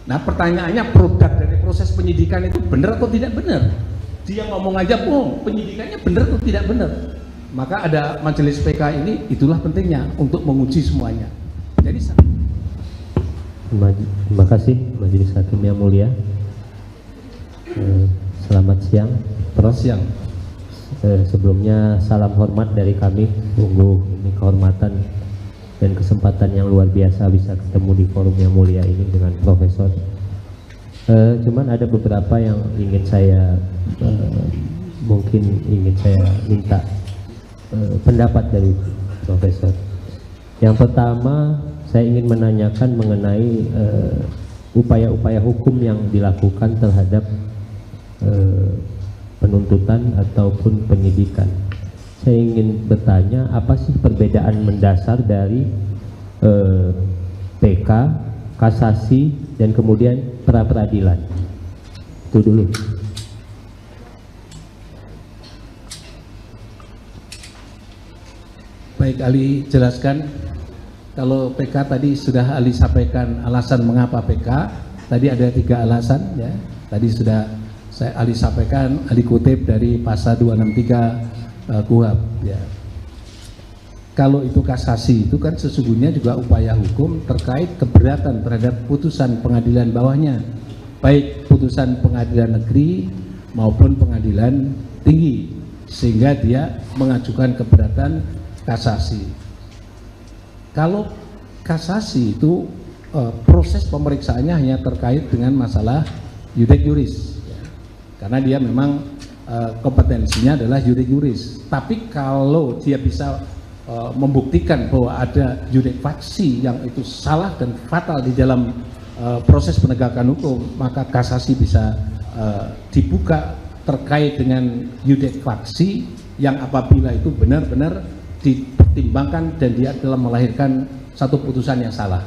Nah pertanyaannya, produk dari proses penyidikan itu benar atau tidak benar? Dia ngomong aja, oh penyidikannya benar atau tidak benar? Maka ada majelis PK ini, itulah pentingnya untuk menguji semuanya. Jadi terima kasih Majelis Hakim yang mulia. Selamat siang, Prof. siang. Sebelumnya salam hormat dari kami. Sungguh ini kehormatan dan kesempatan yang luar biasa bisa ketemu di forum yang mulia ini dengan Profesor. Cuman ada beberapa yang ingin saya minta pendapat dari Profesor. Yang pertama, saya ingin menanyakan mengenai upaya-upaya hukum yang dilakukan terhadap penuntutan ataupun penyidikan. Saya ingin bertanya, apa sih perbedaan mendasar dari PK, kasasi, dan kemudian pra peradilan? Itu dulu. Baik, Ali jelaskan. Kalau PK tadi sudah Ali sampaikan alasan mengapa PK. Tadi ada 3 alasan ya. Tadi sudah Ali sampaikan, Ali kutip dari pasal 263 KUHP ya. Kalau itu kasasi, itu kan sesungguhnya juga upaya hukum terkait keberatan terhadap putusan pengadilan bawahnya, baik putusan pengadilan negeri maupun pengadilan tinggi, sehingga dia mengajukan keberatan kasasi. Kalau kasasi itu proses pemeriksaannya hanya terkait dengan masalah iudek juris ya. Karena dia memang kompetensinya adalah iudek juris. Tapi kalau dia bisa membuktikan bahwa ada iudek faksi yang itu salah dan fatal di dalam proses penegakan hukum, maka kasasi bisa dibuka terkait dengan iudek faksi yang apabila itu benar-benar dipertimbangkan dan dia telah melahirkan satu putusan yang salah.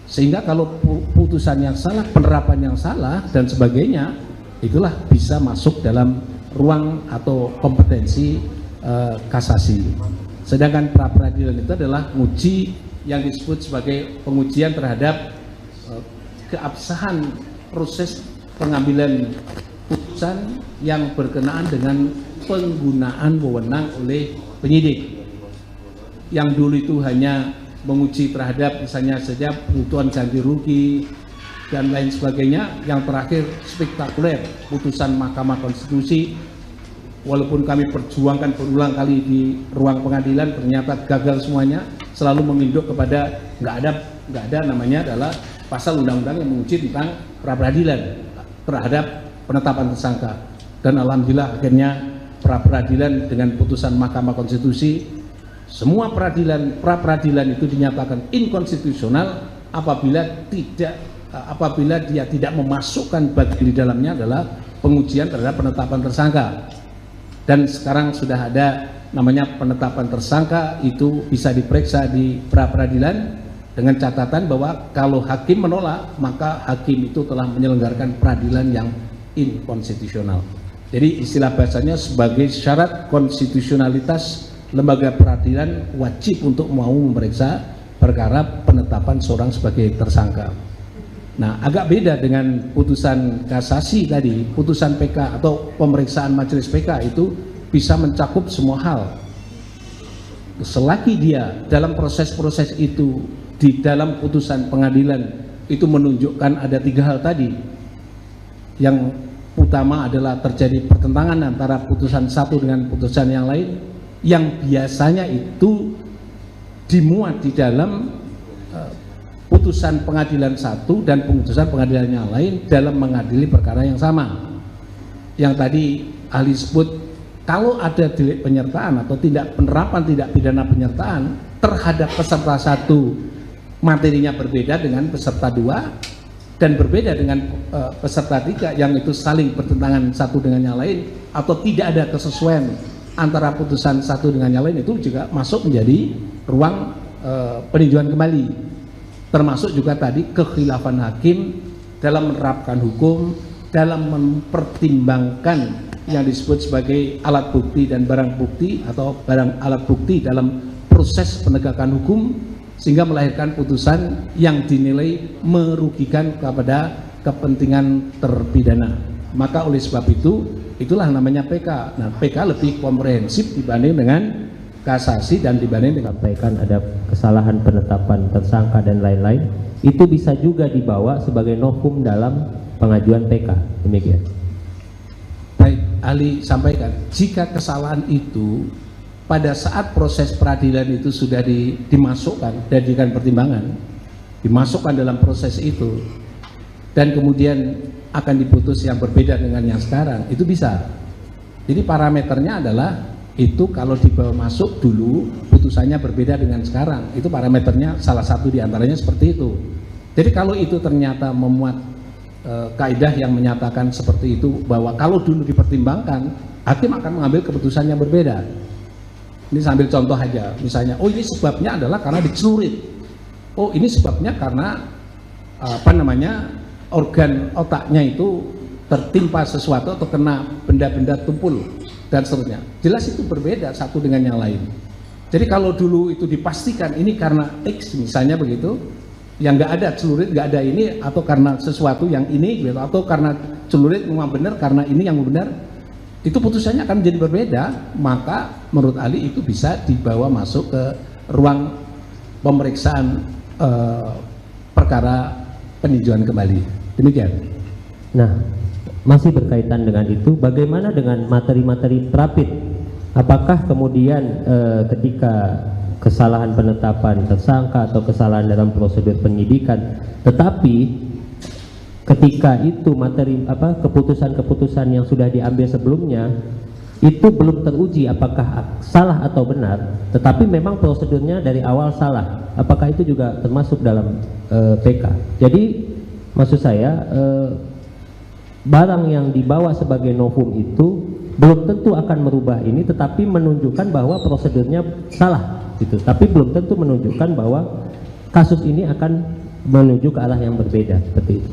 Sehingga kalau putusan yang salah, penerapan yang salah dan sebagainya, itulah bisa masuk dalam ruang atau kompetensi kasasi. Sedangkan pra peradilan itu adalah uji yang disebut sebagai pengujian terhadap keabsahan proses pengambilan putusan yang berkenaan dengan penggunaan wewenang oleh penyidik. Yang dulu itu hanya menguji terhadap misalnya saja penentuan ganti rugi dan lain sebagainya. Yang terakhir spektakuler, putusan Mahkamah Konstitusi, walaupun kami perjuangkan berulang kali di ruang pengadilan, ternyata gagal semuanya. Selalu menginduk kepada nggak ada namanya adalah pasal undang-undang yang menguji tentang pra peradilan terhadap penetapan tersangka. Dan alhamdulillah akhirnya pra peradilan dengan putusan Mahkamah Konstitusi, semua pra peradilan itu dinyatakan inkonstitusional apabila dia tidak memasukkan bagian di dalamnya adalah pengujian terhadap penetapan tersangka. Dan sekarang sudah ada namanya penetapan tersangka, itu bisa diperiksa di pra peradilan dengan catatan bahwa kalau hakim menolak, maka hakim itu telah menyelenggarakan peradilan yang inkonstitusional. Jadi istilah bahasanya sebagai syarat konstitusionalitas lembaga peradilan wajib untuk mau memeriksa perkara penetapan seorang sebagai tersangka. Nah, agak beda dengan putusan kasasi tadi. Putusan PK atau pemeriksaan majelis PK itu bisa mencakup semua hal. Selagi dia dalam proses-proses itu di dalam putusan pengadilan itu menunjukkan ada 3 hal tadi. Yang utama adalah terjadi pertentangan antara putusan satu dengan putusan yang lain, yang biasanya itu dimuat di dalam putusan pengadilan satu dan putusan pengadilan yang lain dalam mengadili perkara yang sama. Yang tadi ahli sebut, kalau ada delik penyertaan atau penerapan tindak pidana penyertaan terhadap peserta satu, materinya berbeda dengan peserta 2 dan berbeda dengan peserta 3 yang itu saling bertentangan satu dengan yang lain, atau tidak ada kesesuaian antara putusan satu dengan yang lain, itu juga masuk menjadi ruang peninjauan kembali. Termasuk juga tadi kekhilafan hakim dalam menerapkan hukum, dalam mempertimbangkan yang disebut sebagai alat bukti dan barang bukti atau barang alat bukti dalam proses penegakan hukum, sehingga melahirkan putusan yang dinilai merugikan kepada kepentingan terpidana. Maka oleh sebab itu, itulah namanya PK. Nah, PK lebih komprehensif dibanding dengan kasasi dan dibanding dengan Sampaikan ada kesalahan penetapan tersangka dan lain-lain, itu bisa juga dibawa sebagai novum dalam pengajuan PK. Demikian. baik. Ahli sampaikan, jika kesalahan itu pada saat proses peradilan itu sudah dimasukkan dan dijadikan pertimbangan, dimasukkan dalam proses itu, dan kemudian akan diputus yang berbeda dengan yang sekarang, itu bisa. Jadi parameternya adalah itu kalau dibawa masuk dulu putusannya berbeda dengan sekarang, itu parameternya salah satu diantaranya seperti itu. Jadi kalau itu ternyata memuat kaidah yang menyatakan seperti itu, bahwa kalau dulu dipertimbangkan, hakim akan mengambil keputusan yang berbeda. Ini sambil contoh aja, misalnya, oh ini sebabnya adalah karena dicelurit, oh ini sebabnya karena organ otaknya itu tertimpa sesuatu atau kena benda-benda tumpul dan seterusnya. Jelas itu berbeda satu dengan yang lain. Jadi kalau dulu itu dipastikan ini karena X misalnya begitu, yang nggak ada celurit, nggak ada ini, atau karena sesuatu yang ini gitu, atau karena celurit memang benar karena ini yang benar, itu putusannya akan menjadi berbeda. Maka menurut ahli itu bisa dibawa masuk ke ruang pemeriksaan perkara peninjauan kembali. Demikian. Nah, masih berkaitan dengan itu, bagaimana dengan materi-materi prapit? Apakah kemudian ketika kesalahan penetapan tersangka atau kesalahan dalam prosedur penyidikan, tetapi ketika itu materi keputusan-keputusan yang sudah diambil sebelumnya itu belum teruji apakah salah atau benar, tetapi memang prosedurnya dari awal salah, apakah itu juga termasuk dalam PK? Jadi maksud saya barang yang dibawa sebagai novum itu belum tentu akan merubah ini, tetapi menunjukkan bahwa prosedurnya salah gitu, tapi belum tentu menunjukkan bahwa kasus ini akan menuju ke arah yang berbeda, seperti itu.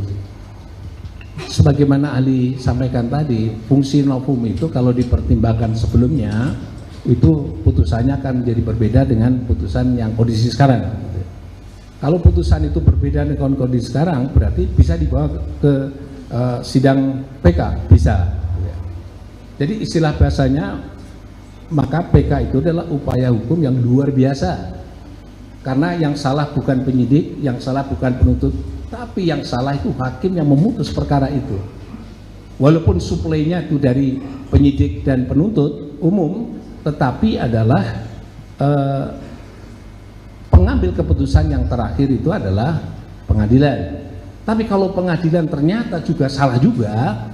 Sebagaimana ahli sampaikan tadi, fungsi novum itu kalau dipertimbangkan sebelumnya, itu putusannya akan menjadi berbeda dengan putusan yang kondisi sekarang. Kalau putusan itu berbeda dengan kondisi sekarang, berarti bisa dibawa ke sidang PK, bisa. Jadi istilah bahasanya, maka PK itu adalah upaya hukum yang luar biasa. Karena yang salah bukan penyidik, yang salah bukan penuntut, tapi yang salah itu hakim yang memutus perkara itu. Walaupun suplainya itu dari penyidik dan penuntut umum, tetapi adalah pengambil keputusan yang terakhir itu adalah pengadilan. Tapi kalau pengadilan ternyata juga salah juga,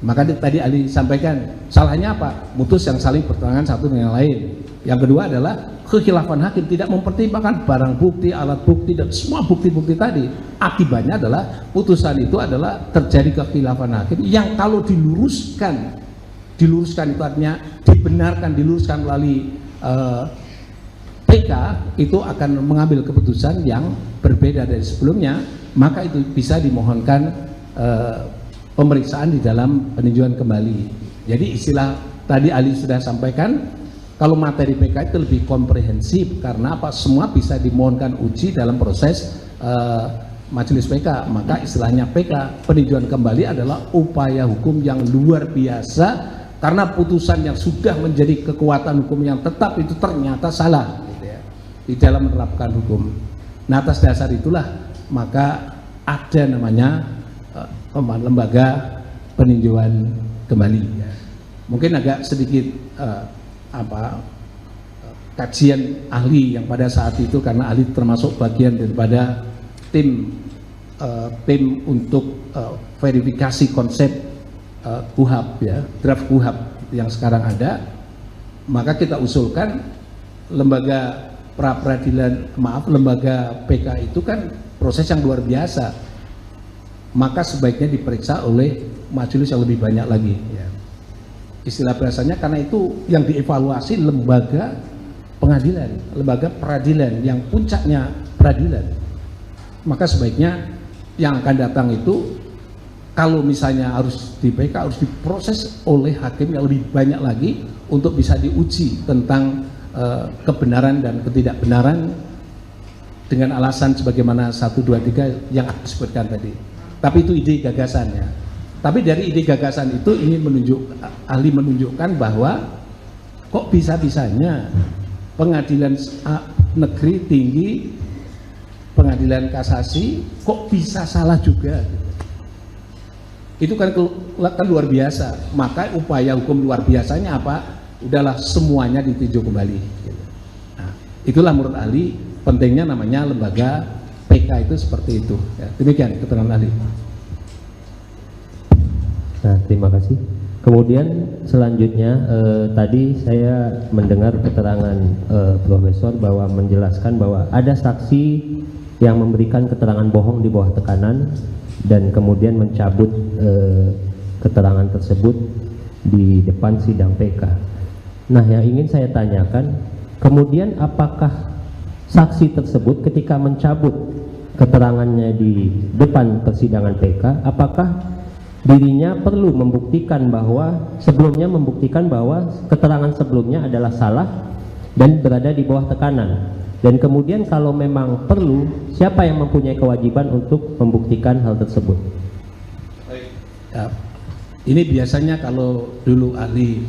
maka tadi ahli sampaikan, salahnya apa? Mutus yang saling bertentangan satu dengan yang lain. Yang kedua adalah kekhilafan hakim, tidak mempertimbangkan barang bukti, alat bukti, dan semua bukti-bukti tadi. Akibatnya adalah putusan itu adalah terjadi kekhilafan hakim yang kalau diluruskan itu artinya dibenarkan, diluruskan melalui PK, itu akan mengambil keputusan yang berbeda dari sebelumnya, maka itu bisa dimohonkan pemeriksaan di dalam peninjauan kembali. Jadi istilah tadi ahli sudah sampaikan, kalau materi PK itu lebih komprehensif karena apa? Semua bisa dimohonkan uji dalam proses majelis PK. Maka istilahnya PK, peninjauan kembali, adalah upaya hukum yang luar biasa karena putusan yang sudah menjadi kekuatan hukum yang tetap itu ternyata salah gitu ya, di dalam menerapkan hukum. Nah, atas dasar itulah maka ada namanya lembaga peninjauan kembali. Mungkin agak sedikit kajian ahli yang pada saat itu, karena ahli termasuk bagian daripada tim untuk verifikasi konsep KUHAP ya, draft KUHAP yang sekarang ada. Maka kita usulkan lembaga lembaga PK itu kan proses yang luar biasa, maka sebaiknya diperiksa oleh majelis yang lebih banyak lagi ya. Istilah bahasanya, karena itu yang dievaluasi lembaga pengadilan, lembaga peradilan yang puncaknya peradilan. Maka sebaiknya yang akan datang itu, kalau misalnya harus di PK, harus diproses oleh hakim yang lebih banyak lagi untuk bisa diuji tentang kebenaran dan ketidakbenaran dengan alasan sebagaimana 1, 2, 3 yang aku sebutkan tadi. Tapi itu ide gagasannya. Tapi dari ide gagasan itu ingin ahli menunjukkan bahwa kok bisa-bisanya pengadilan negeri tinggi, pengadilan kasasi kok bisa salah juga. Itu kan luar biasa. Maka upaya hukum luar biasanya apa? Udahlah semuanya ditinjau kembali. Nah, itulah menurut ahli pentingnya namanya lembaga PK itu seperti itu. Ya, demikian keterangan ahli. Nah, terima kasih. Kemudian selanjutnya tadi saya mendengar keterangan Profesor bahwa menjelaskan bahwa ada saksi yang memberikan keterangan bohong di bawah tekanan dan kemudian mencabut keterangan tersebut di depan sidang PK. Nah, yang ingin saya tanyakan, kemudian apakah saksi tersebut ketika mencabut keterangannya di depan persidangan PK, apakah dirinya perlu membuktikan bahwa keterangan sebelumnya adalah salah dan berada di bawah tekanan, dan kemudian kalau memang perlu, siapa yang mempunyai kewajiban untuk membuktikan hal tersebut? Ya, ini biasanya kalau dulu ahli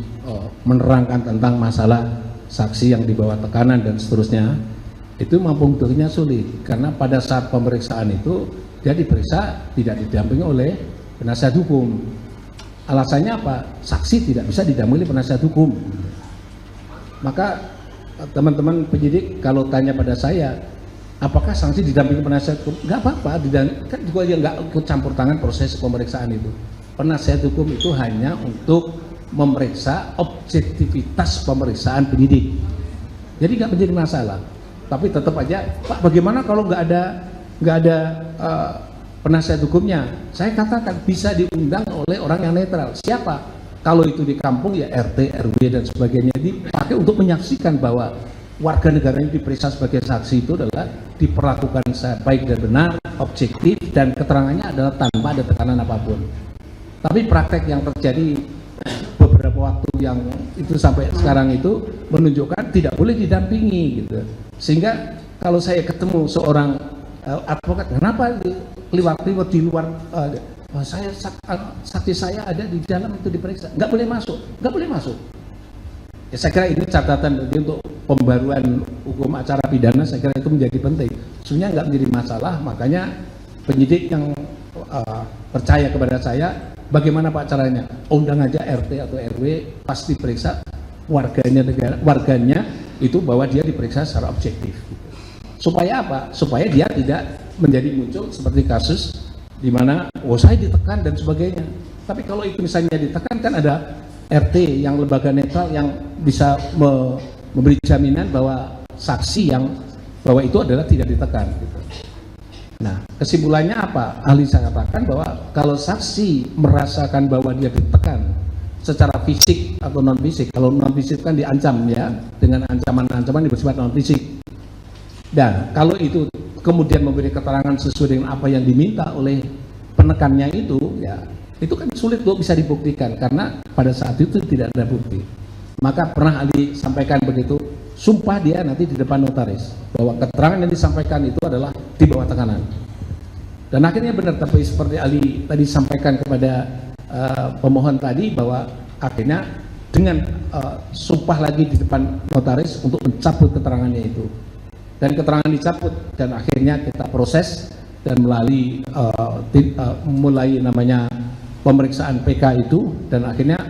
menerangkan tentang masalah saksi yang di bawah tekanan dan seterusnya, itu membuktikannya sulit karena pada saat pemeriksaan itu dia diperiksa tidak didampingi oleh penasihat hukum. Alasannya apa? Saksi tidak bisa didampingi penasihat hukum. Maka teman-teman penyidik kalau tanya pada saya, apakah saksi didampingi penasihat hukum? Nggak apa-apa, kan juga yang nggak ikut campur tangan proses pemeriksaan itu. Penasihat hukum itu hanya untuk memeriksa objektivitas pemeriksaan penyidik. Jadi nggak menjadi masalah. Tapi tetap aja, Pak, bagaimana kalau nggak ada penasihat hukumnya? Saya katakan bisa diundang oleh orang yang netral. Siapa? Kalau itu di kampung ya RT, RW dan sebagainya, dipakai untuk menyaksikan bahwa warga negara yang diperiksa sebagai saksi itu adalah diperlakukan baik dan benar, objektif, dan keterangannya adalah tanpa ada tekanan apapun. Tapi praktek yang terjadi beberapa waktu yang itu sampai sekarang itu menunjukkan tidak boleh didampingi gitu. Sehingga kalau saya ketemu seorang advokat, kenapa keliwat-keliwat di luar, saksi saya ada di dalam itu diperiksa, nggak boleh masuk. Ya, saya kira ini catatan untuk pembaruan hukum acara pidana, saya kira itu menjadi penting. Sebenarnya nggak menjadi masalah, makanya penyidik yang percaya kepada saya, bagaimana Pak caranya? Undang aja RT atau RW, pasti periksa warganya itu bahwa dia diperiksa secara objektif. Supaya apa? Supaya dia tidak menjadi muncul seperti kasus di mana saya ditekan dan sebagainya. Tapi kalau itu misalnya ditekan, kan ada RT yang lembaga netral yang bisa memberi jaminan bahwa saksi yang bahwa itu adalah tidak ditekan gitu. Nah, kesimpulannya apa? Ahli saya katakan bahwa kalau saksi merasakan bahwa dia ditekan secara fisik atau non fisik, kalau non fisik kan diancam ya dengan ancaman-ancaman yang bersifat non fisik. Dan kalau itu kemudian memberi keterangan sesuai dengan apa yang diminta oleh penekannya itu, ya itu kan sulit untuk bisa dibuktikan karena pada saat itu tidak ada bukti. Maka pernah ahli sampaikan begitu, sumpah dia nanti di depan notaris bahwa keterangan yang disampaikan itu adalah di bawah tekanan. Dan akhirnya benar, tapi seperti ahli tadi sampaikan kepada pemohon tadi bahwa akhirnya dengan sumpah lagi di depan notaris untuk mencabut keterangannya itu. Dan keterangan dicabut dan akhirnya kita proses dan melalui mulai namanya pemeriksaan PK itu, dan akhirnya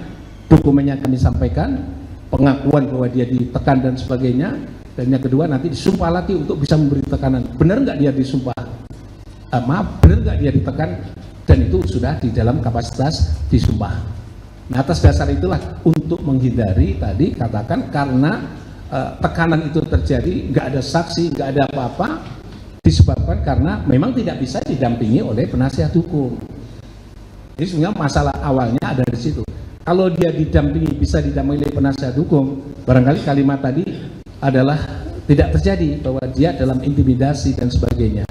dokumennya kami sampaikan, pengakuan bahwa dia ditekan dan sebagainya, dan yang kedua nanti disumpah lagi untuk bisa memberi tekanan. Benar nggak dia disumpah? Benar nggak dia ditekan? Dan itu sudah di dalam kapasitas disumpah. Nah, atas dasar itulah untuk menghindari tadi katakan karena tekanan itu terjadi, nggak ada saksi, nggak ada apa-apa, disebabkan karena memang tidak bisa didampingi oleh penasihat hukum. Jadi sebenarnya masalah awalnya ada di situ. Kalau dia didampingi, bisa didampingi oleh penasihat hukum, barangkali kalimat tadi adalah tidak terjadi bahwa dia dalam intimidasi dan sebagainya.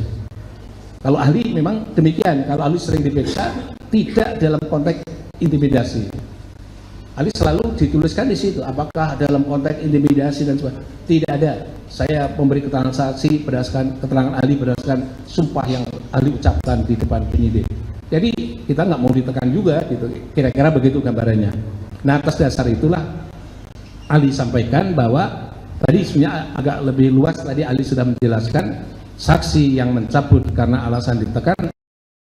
Kalau ahli memang demikian, kalau ahli sering diperiksa tidak dalam konteks intimidasi. Ahli selalu dituliskan di situ, apakah dalam konteks intimidasi dan sebagainya. Tidak ada. saya memberi keterangan saksi berdasarkan keterangan ahli, berdasarkan sumpah yang ahli ucapkan di depan penyidik. Jadi kita nggak mau ditekan juga gitu, kira-kira begitu gambarannya. Nah, atas dasar itulah ahli sampaikan bahwa tadi sebenarnya agak lebih luas, tadi ahli sudah menjelaskan saksi yang mencabut karena alasan ditekan.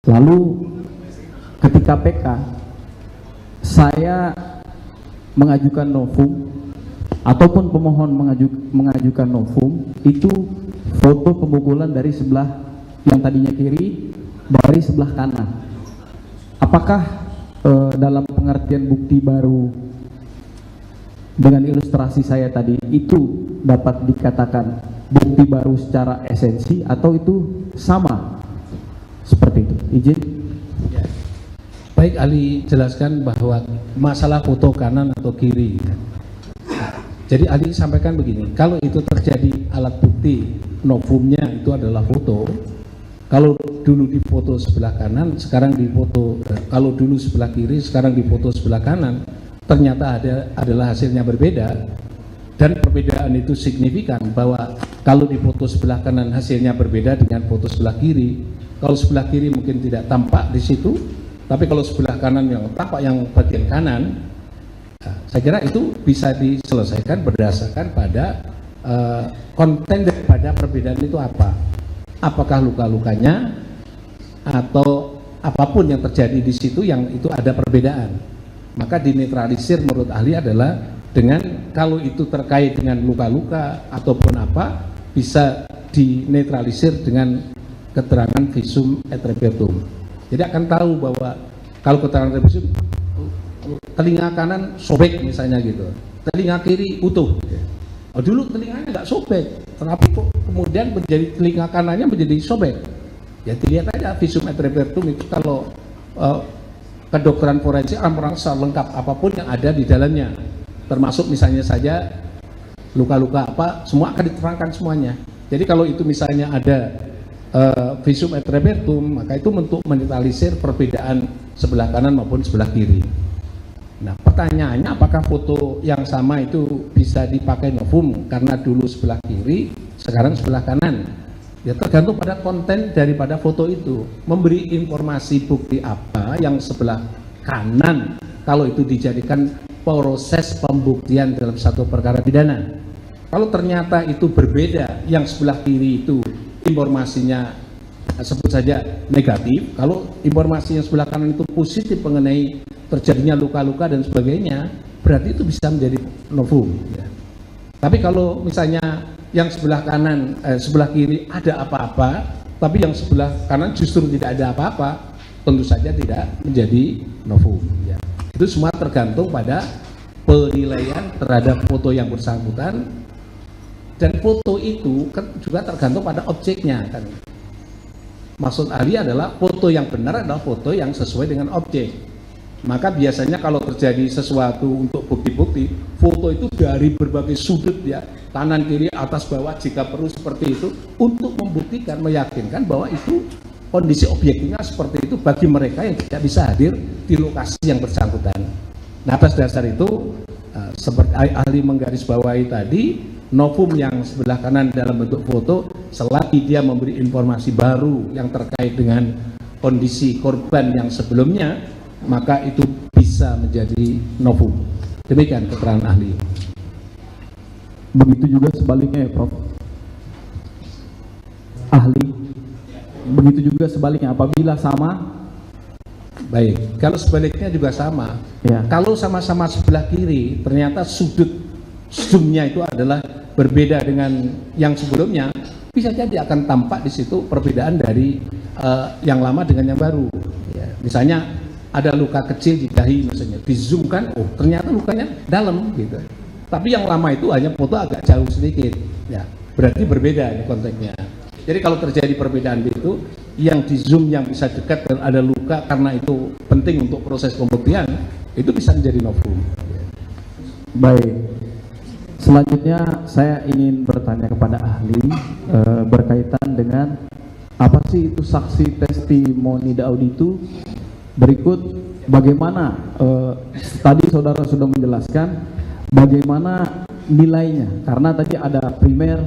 Lalu ketika PK saya mengajukan novum ataupun pemohon mengajukan novum, itu foto pemukulan dari sebelah yang tadinya kiri dari sebelah kanan. Apakah dalam pengertian bukti baru dengan ilustrasi saya tadi itu dapat dikatakan bukti baru secara esensi atau itu sama seperti itu? Izin. Ya. Baik, ahli jelaskan bahwa masalah foto kanan atau kiri. Jadi ahli sampaikan begini, kalau itu terjadi alat bukti novumnya itu adalah foto, kalau dulu difoto sebelah kanan, sekarang difoto, kalau dulu sebelah kiri, sekarang difoto sebelah kanan, ternyata adalah hasilnya berbeda, dan perbedaan itu signifikan, bahwa kalau difoto sebelah kanan hasilnya berbeda dengan foto sebelah kiri. Kalau sebelah kiri mungkin tidak tampak di situ, tapi kalau sebelah kanan yang tampak yang bagian kanan, saya kira itu bisa diselesaikan berdasarkan pada konten daripada perbedaan itu apa. Apakah luka-lukanya atau apapun yang terjadi di situ yang itu ada perbedaan. Maka dinetralisir menurut ahli adalah dengan kalau itu terkait dengan luka-luka ataupun apa, bisa dinetralisir dengan keterangan visum et repertum. Jadi akan tahu bahwa kalau keterangan visum, telinga kanan sobek misalnya gitu, telinga kiri utuh. Oh, dulu telinganya nggak sobek, tetapi kok kemudian menjadi telinga kanannya menjadi sobek. Ya dilihat aja visum et repertum itu, kalau kedokteran forensik merasa lengkap apapun yang ada di dalamnya, termasuk misalnya saja luka-luka apa, semua akan diterangkan semuanya. Jadi kalau itu misalnya ada visum et repertum, maka itu untuk menetralisir perbedaan sebelah kanan maupun sebelah kiri. Nah, pertanyaannya apakah foto yang sama itu bisa dipakai novum karena dulu sebelah kiri, sekarang sebelah kanan? Ya tergantung pada konten daripada foto itu. Memberi informasi bukti apa yang sebelah kanan kalau itu dijadikan proses pembuktian dalam satu perkara pidana. Kalau ternyata itu berbeda, yang sebelah kiri itu informasinya sebut saja negatif, kalau informasi yang sebelah kanan itu positif mengenai terjadinya luka-luka dan sebagainya, berarti itu bisa menjadi novum ya. Tapi kalau misalnya yang sebelah kanan, sebelah kiri ada apa-apa, tapi yang sebelah kanan justru tidak ada apa-apa, tentu saja tidak menjadi novum ya. Itu semua tergantung pada penilaian terhadap foto yang bersangkutan, dan foto itu kan juga tergantung pada objeknya kan. Maksud ahli adalah foto yang benar adalah foto yang sesuai dengan objek. Maka biasanya kalau terjadi sesuatu untuk bukti-bukti, foto itu dari berbagai sudut ya, kanan kiri atas bawah jika perlu seperti itu, untuk membuktikan, meyakinkan bahwa itu kondisi objektifnya seperti itu bagi mereka yang tidak bisa hadir di lokasi yang bersangkutan. Nah, atas dasar itu seperti ahli menggarisbawahi tadi, novum yang sebelah kanan dalam bentuk foto selagi dia memberi informasi baru yang terkait dengan kondisi korban yang sebelumnya, maka itu bisa menjadi novum. Demikian keterangan ahli. Begitu juga sebaliknya ya Prof. Ahli, begitu juga sebaliknya apabila sama. Baik, kalau sebaliknya juga sama Ya. Kalau sama-sama sebelah kiri ternyata sudut zoomnya itu adalah berbeda dengan yang sebelumnya, bisa jadi akan tampak di situ perbedaan dari yang lama dengan yang baru ya. Misalnya ada luka kecil di dahi misalnya, di zoom kan, oh ternyata lukanya dalam gitu, tapi yang lama itu hanya foto agak jauh sedikit ya, berarti berbeda di konteksnya. Jadi kalau terjadi perbedaan itu, yang di zoom yang bisa dekat dan ada luka karena itu penting untuk proses pembuktian, itu bisa menjadi novum. Baik, selanjutnya saya ingin bertanya kepada ahli berkaitan dengan apa sih itu saksi testimoni Daudi itu. Berikut bagaimana tadi saudara sudah menjelaskan bagaimana nilainya, karena tadi ada primer,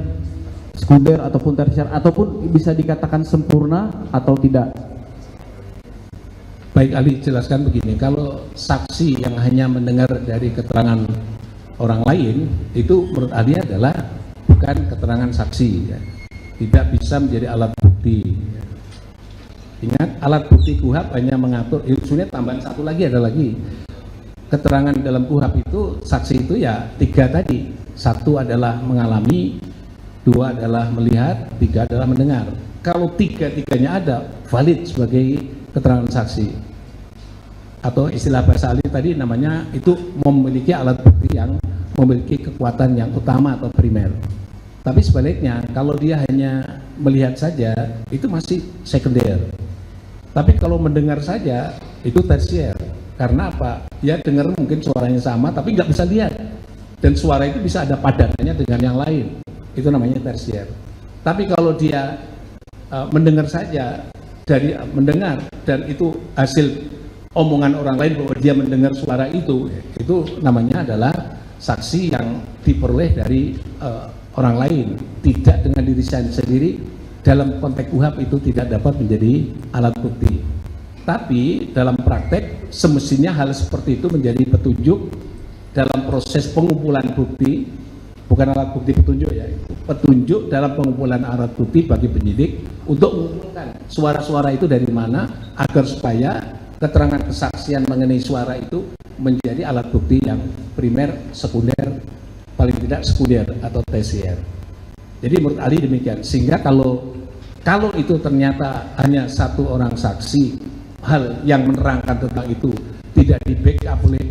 sekunder ataupun tersier, ataupun bisa dikatakan sempurna atau tidak. Baik, Ali jelaskan begini, kalau saksi yang hanya mendengar dari keterangan orang lain, itu menurut Ali adalah bukan keterangan saksi, ya. Tidak bisa menjadi alat bukti. Ingat, alat bukti KUHP hanya mengatur, sebenarnya tambahan satu lagi, ada lagi. Keterangan dalam KUHP itu, saksi itu ya 3 tadi. 1 adalah mengalami, 2 adalah melihat, 3 adalah mendengar. Kalau 3-tiganya ada, valid sebagai keterangan saksi. Atau istilah bahasa ahli tadi namanya itu memiliki alat bukti yang memiliki kekuatan yang utama atau primer. Tapi sebaliknya, kalau dia hanya melihat saja, itu masih sekunder. Tapi kalau mendengar saja, itu tersier. Karena apa? Dia dengar mungkin suaranya sama, tapi nggak bisa lihat. Dan suara itu bisa ada padanannya dengan yang lain. Itu namanya tersier. Tapi kalau dia mendengar saja, dari mendengar, dan itu hasil omongan orang lain bahwa dia mendengar suara itu namanya adalah saksi yang diperoleh dari orang lain, tidak dengan diri sendiri. Dalam konteks KUHP itu tidak dapat menjadi alat bukti. Tapi dalam praktek semestinya hal seperti itu menjadi petunjuk dalam proses pengumpulan bukti, bukan alat bukti petunjuk ya, petunjuk dalam pengumpulan alat bukti bagi penyidik untuk mengumpulkan suara-suara itu dari mana, agar supaya keterangan kesaksian mengenai suara itu menjadi alat bukti yang primer, sekunder, paling tidak sekunder atau tersier. Jadi menurut Ali demikian, sehingga kalau itu ternyata hanya 1 orang saksi, hal yang menerangkan tentang itu tidak di backup oleh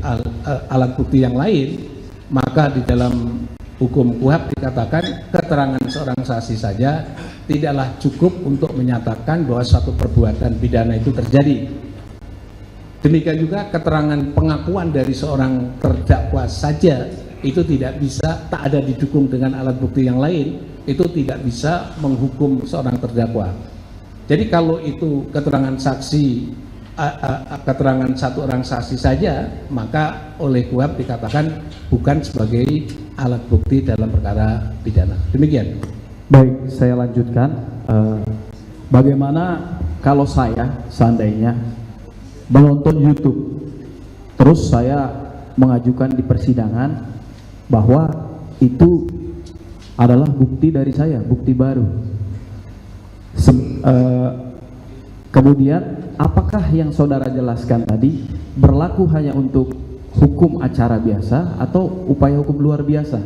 alat bukti yang lain, maka di dalam hukum KUHP dikatakan keterangan seorang saksi saja tidaklah cukup untuk menyatakan bahwa suatu perbuatan pidana itu terjadi. Demikian juga keterangan pengakuan dari seorang terdakwa saja itu tidak bisa, tak ada didukung dengan alat bukti yang lain, itu tidak bisa menghukum seorang terdakwa. Jadi kalau itu keterangan saksi, keterangan 1 orang saksi saja, maka oleh KUHP dikatakan bukan sebagai alat bukti dalam perkara pidana. Demikian. Baik, saya lanjutkan. Bagaimana kalau saya seandainya menonton YouTube, terus saya mengajukan di persidangan bahwa itu adalah bukti dari saya, bukti baru. Kemudian apakah yang saudara jelaskan tadi berlaku hanya untuk hukum acara biasa atau upaya hukum luar biasa?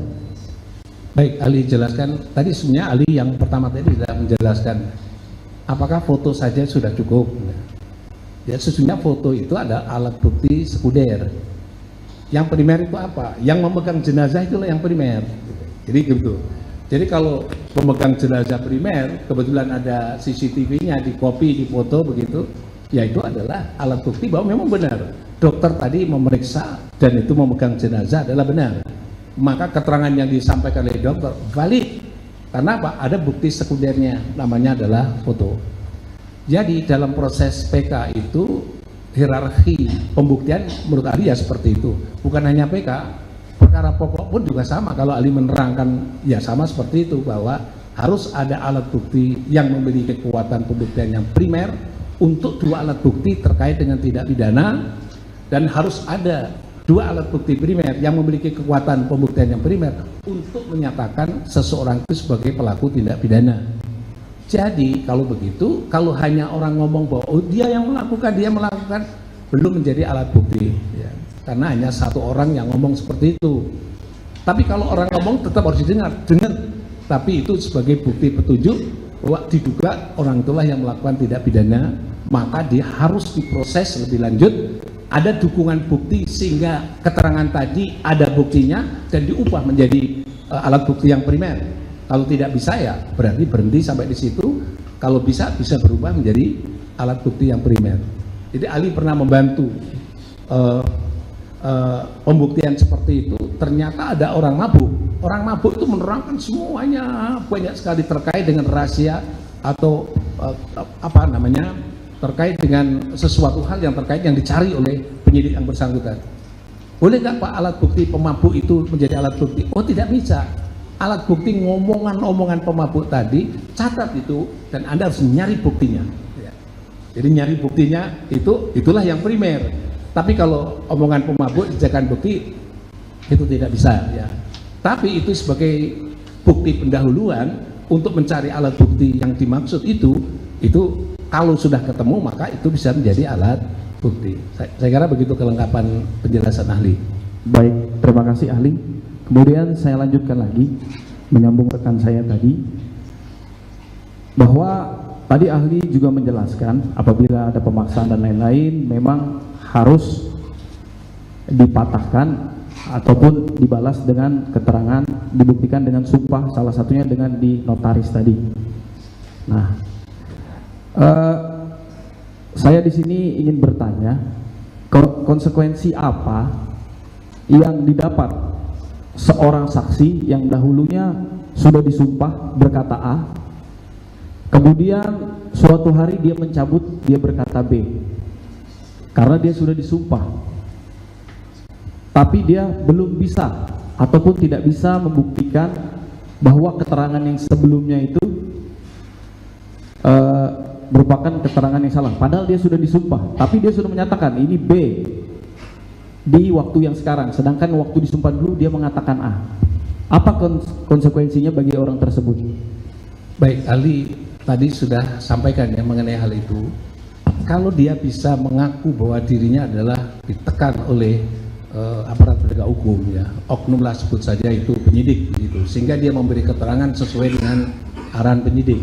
Baik, Ali jelaskan. Tadi sebenarnya Ali yang pertama tadi tidak menjelaskan apakah foto saja sudah cukup. Ya, sesungguhnya foto itu ada alat bukti sekunder. Yang primer itu apa? Yang memegang jenazah itulah yang primer. Jadi gitu. Jadi kalau pemegang jenazah primer, kebetulan ada CCTV-nya, di copy, di foto begitu, ya itu adalah alat bukti bahwa memang benar. Dokter tadi memeriksa dan itu memegang jenazah adalah benar. Maka keterangan yang disampaikan oleh dokter valid. Karena apa? Ada bukti sekundernya, namanya adalah foto. Jadi dalam proses PK itu hierarki pembuktian menurut Ali ya seperti itu. Bukan hanya PK, perkara pokok pun juga sama. Kalau Ali menerangkan ya sama seperti itu, bahwa harus ada alat bukti yang memiliki kekuatan pembuktian yang primer untuk 2 alat bukti terkait dengan tindak pidana, dan harus ada 2 alat bukti primer yang memiliki kekuatan pembuktian yang primer untuk menyatakan seseorang itu sebagai pelaku tindak pidana. Jadi kalau begitu, kalau hanya orang ngomong bahwa oh, dia melakukan, belum menjadi alat bukti ya. Karena hanya 1 orang yang ngomong seperti itu. Tapi kalau orang ngomong tetap harus dengar, tapi itu sebagai bukti petunjuk bahwa diduga orang itulah yang melakukan tindak pidana, maka dia harus diproses lebih lanjut, ada dukungan bukti sehingga keterangan tadi ada buktinya dan diubah menjadi alat bukti yang primer. Kalau tidak bisa ya berarti berhenti sampai di situ. Kalau bisa berubah menjadi alat bukti yang primer. Jadi Ali pernah membantu pembuktian seperti itu. Ternyata ada orang mabuk. Orang mabuk itu menerangkan semuanya banyak sekali terkait dengan rahasia atau terkait dengan sesuatu hal yang terkait yang dicari oleh penyidik yang bersangkutan. boleh nggak Pak alat bukti pemabuk itu menjadi alat bukti? Oh tidak bisa. Alat bukti ngomongan-omongan pemabuk tadi, catat itu, dan Anda harus nyari buktinya. Ya. Jadi nyari buktinya itulah yang primer. Tapi kalau omongan pemabuk dijadikan bukti, itu tidak bisa. Ya. Tapi itu sebagai bukti pendahuluan untuk mencari alat bukti yang dimaksud itu kalau sudah ketemu maka itu bisa menjadi alat bukti. Saya kira begitu kelengkapan penjelasan ahli. Baik, terima kasih ahli. Kemudian saya lanjutkan lagi, menyambung rekan saya tadi, bahwa tadi ahli juga menjelaskan apabila ada pemaksaan dan lain-lain memang harus dipatahkan ataupun dibalas dengan keterangan, dibuktikan dengan sumpah, salah satunya dengan di notaris tadi. Nah, saya di sini ingin bertanya, konsekuensi apa yang didapat seorang saksi yang dahulunya sudah disumpah berkata A, kemudian suatu hari dia mencabut, dia berkata B, karena dia sudah disumpah, tapi dia belum bisa ataupun tidak bisa membuktikan bahwa keterangan yang sebelumnya itu merupakan keterangan yang salah, padahal dia sudah disumpah, tapi dia sudah menyatakan ini B di waktu yang sekarang, sedangkan waktu disumpah dulu dia mengatakan A. Apa konsekuensinya bagi orang tersebut? Baik, ahli tadi sudah sampaikan ya mengenai hal itu. Kalau dia bisa mengaku bahwa dirinya adalah ditekan oleh aparat penegak hukum, ya, oknum lah sebut saja itu penyidik gitu, sehingga dia memberi keterangan sesuai dengan arahan penyidik.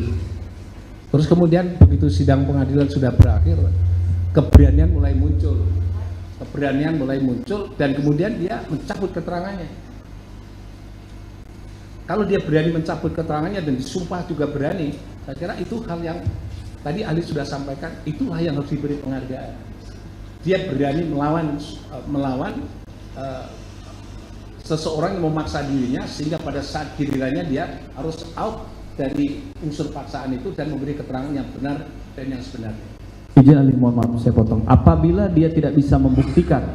Terus kemudian begitu sidang pengadilan sudah berakhir, keberanian mulai muncul dan kemudian dia mencabut keterangannya. Kalau dia berani mencabut keterangannya dan disumpah juga berani, saya kira itu hal yang tadi ahli sudah sampaikan, itulah yang harus diberi penghargaan. Dia berani melawan seseorang yang memaksa dirinya, sehingga pada saat gilirannya dia harus out dari unsur paksaan itu dan memberi keterangan yang benar dan yang sebenarnya. Izin ahli, mohon maaf saya potong. Apabila dia tidak bisa membuktikan,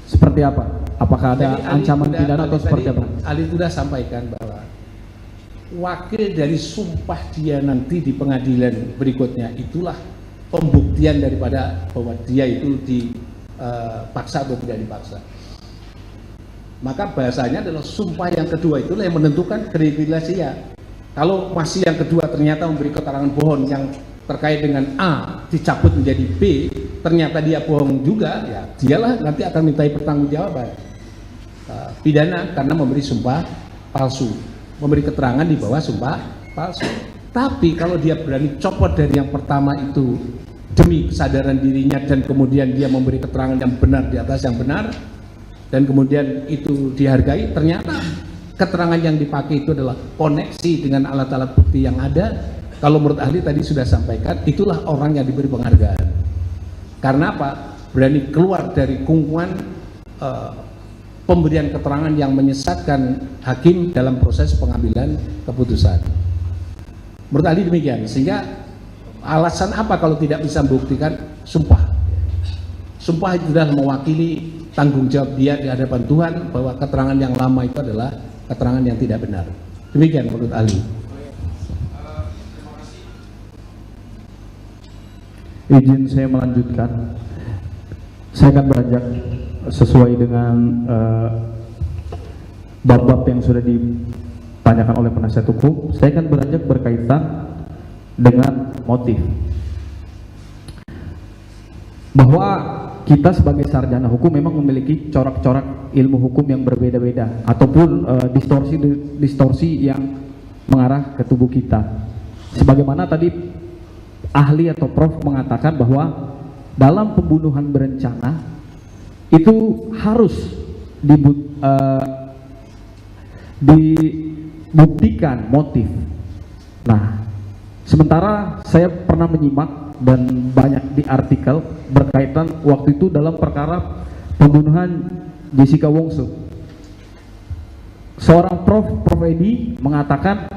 seperti apa? Apakah ada ancaman pidana atau seperti apa? Ali sudah sampaikan bahwa wakil dari sumpah dia nanti di pengadilan berikutnya itulah pembuktian daripada bahwa dia itu dipaksa atau tidak dipaksa. Maka bahasanya adalah sumpah yang kedua itulah yang menentukan kredibilitas dia. Kalau masih yang kedua ternyata memberi keterangan bohong yang terkait dengan A dicabut menjadi B, ternyata dia bohong juga, ya dialah nanti akan mintai pertanggungjawaban pidana karena memberi sumpah palsu, memberi keterangan di bawah sumpah palsu. Tapi kalau dia berani copot dari yang pertama itu demi kesadaran dirinya dan kemudian dia memberi keterangan yang benar di atas yang benar dan kemudian itu dihargai, ternyata keterangan yang dipakai itu adalah koneksi dengan alat-alat bukti yang ada. Kalau menurut ahli tadi sudah sampaikan, itulah orang yang diberi penghargaan. Karena apa? Berani keluar dari kungkungan pemberian keterangan yang menyesatkan hakim dalam proses pengambilan keputusan. Menurut ahli demikian. Sehingga alasan apa kalau tidak bisa membuktikan? Sumpah. Sumpah itu sudah mewakili tanggung jawab dia di hadapan Tuhan bahwa keterangan yang lama itu adalah keterangan yang tidak benar. Demikian menurut ahli. Izin saya melanjutkan. Saya akan beranjak sesuai dengan bab-bab yang sudah ditanyakan oleh penasihat hukum. Saya akan beranjak berkaitan dengan motif. Bahwa kita sebagai sarjana hukum memang memiliki corak-corak ilmu hukum yang berbeda-beda ataupun distorsi yang mengarah ke tubuh kita. Sebagaimana tadi ahli atau prof mengatakan bahwa dalam pembunuhan berencana itu harus dibuktikan motif. Nah, sementara saya pernah menyimak dan banyak di artikel berkaitan waktu itu dalam perkara pembunuhan Jessica Wongso. Seorang Prof Edi mengatakan